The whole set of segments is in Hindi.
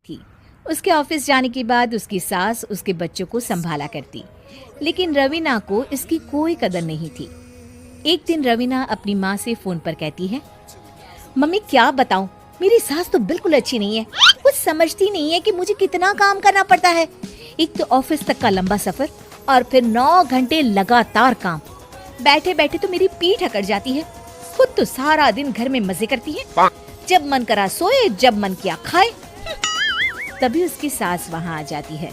थी। उसके ऑफिस जाने के बाद उसकी सास उसके बच्चों को संभाला करती, लेकिन रवीना को इसकी कोई कदर नहीं थी। एक दिन रवीना अपनी माँ से फोन पर कहती है, मम्मी क्या बताऊं, मेरी सास तो बिल्कुल अच्छी नहीं है। कुछ समझती नहीं है कि मुझे कितना काम करना पड़ता है। एक तो ऑफिस तक का लंबा सफर और फिर 9 घंटे लगातार काम। बैठे बैठे तो मेरी पीठ अकड़ जाती है। खुद तो सारा दिन घर में मजे करती है, जब मन करा सोए, जब मन किया खाए। तभी उसकी सास वहाँ आ जाती है।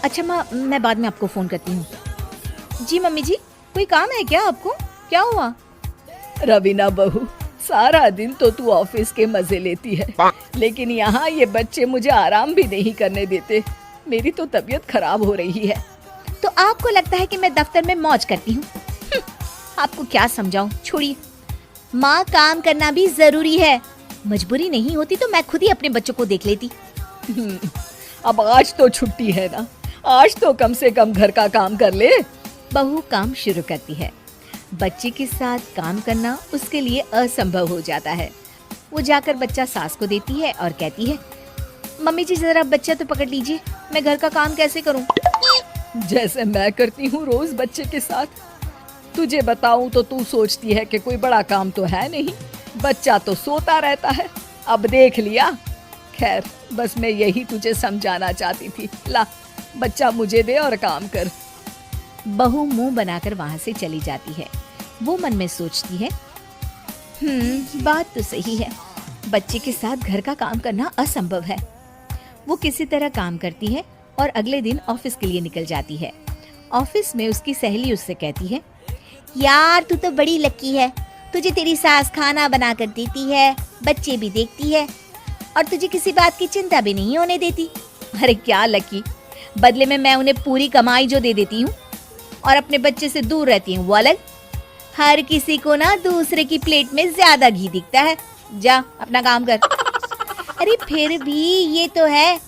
अच्छा माँ, मैं बाद में आपको फोन करती हूँ। जी मम्मी जी, कोई काम है क्या आपको? क्या हुआ? रवीना बहू, सारा दिन तो तू ऑफिस के मजे लेती है, लेकिन यहाँ ये बच्चे मुझे आराम भी नहीं करने देते। मेरी तो तबीयत खराब हो रही है। तो आपको लगता है कि मैं दफ्तर में मौज करती हूँ? आपको क्या समझाऊं, छोड़िए। माँ, काम करना भी जरूरी है। मजबूरी नहीं होती तो मैं खुद ही अपने बच्चों को देख लेती। अब आज तो छुट्टी है ना, आज तो कम से कम घर का काम कर ले। बहू काम शुरू करती है। बच्चे के साथ काम करना उसके लिए असंभव हो जाता है। वो जाकर बच्चा सास को देती है और कहती है, मम्मी जी जरा बच्चा तो पकड़ लीजिए, मैं घर का काम कैसे करूं? जैसे मैं करती हूँ रोज बच्चे के साथ। तुझे बताऊं तो तू सोचती है कि कोई बड़ा काम तो है नहीं, बच्चा तो सोता रहता है। अब देख लिया। खैर, बस मैं यही तुझे समझाना चाहती थी। ला, बच्चा मुझे दे और काम कर। बहू मुंह बनाकर वहां से चली जाती है। वो मन में सोचती है, बात तो सही है, बच्चे के साथ घर का काम करना असंभव है। वो किसी तरह काम करती है और अगले दिन ऑफिस के लिए निकल जाती है। ऑफिस में उसकी सहेली उससे कहती है, यार तू तो बड़ी लकी है, तुझे तेरी सास खाना बना कर देती है, बच्चे भी देखती है और तुझे किसी बात की चिंता भी नहीं होने देती। अरे क्या लकी, बदले में मैं उन्हें पूरी कमाई जो दे देती हूँ और अपने बच्चे से दूर रहती हूँ वो अलग। हर किसी को ना दूसरे की प्लेट में ज्यादा घी दिखता है। जा अपना काम कर। अरे फिर भी ये तो है,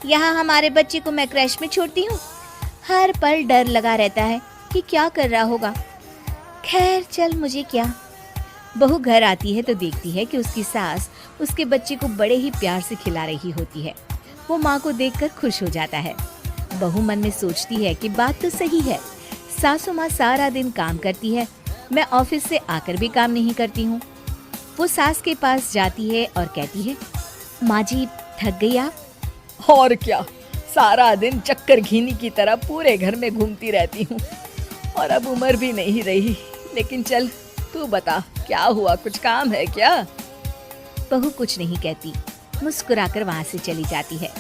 यहाँ हमारे बच्चे को मैं क्रैश में छोड़ती हूँ, हर पल डर लगा रहता है कि क्या कर रहा होगा। खैर चल, मुझे क्या। बहू घर आती है तो देखती है कि उसकी सास उसके बच्चे को बड़े ही प्यार से खिला रही होती है। वो माँ को देखकर खुश हो जाता है। बहू मन में सोचती है कि बात तो सही है, सासू माँ सारा दिन काम करती है, मैं ऑफिस से आकर भी काम नहीं करती हूँ। वो सास के पास जाती है और कहती है, माँ जी थक गई आप? और क्या, सारा दिन चक्कर घीनी की तरह पूरे घर में घूमती रहती हूँ और अब उम्र भी नहीं रही। लेकिन चल तू बता, क्या हुआ, कुछ काम है क्या? बहू कुछ नहीं कहती, मुस्कुराकर वहाँ से चली जाती है।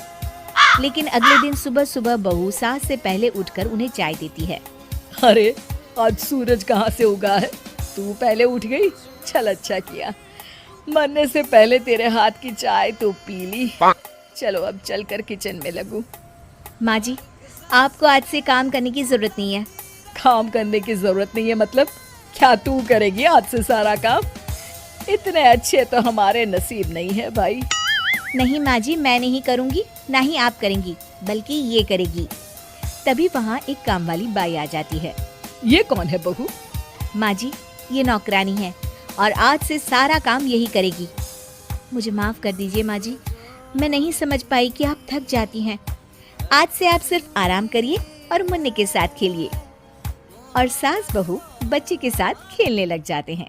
लेकिन अगले दिन सुबह सुबह बहू सास से पहले उठकर उन्हें चाय देती है। अरे आज सूरज कहाँ से उगा है, तू पहले उठ गई? चल अच्छा किया, मरने से पहले तेरे हाथ की चाय तो पी ली। चलो अब चलकर किचन में लगूं। माँ जी, आपको आज से काम करने की जरूरत नहीं है। काम करने की जरूरत नहीं है मतलब? क्या तू करेगी आज से सारा काम? इतने अच्छे तो हमारे नसीब नहीं है भाई। नहीं माँ जी, मैं नहीं करूँगी, ना ही आप करेंगी, बल्कि ये करेगी। तभी वहाँ एक काम वाली बाई आ जाती है। ये कौन है बहू? माँ जी, ये नौकरानी है और आज से सारा काम यही करेगी। मुझे माफ कर दीजिए माँ जी, मैं नहीं समझ पाई कि आप थक जाती हैं। आज से आप सिर्फ आराम करिए और मुन्ने के साथ खेलिए। और सास बहू बच्चे के साथ खेलने लग जाते हैं।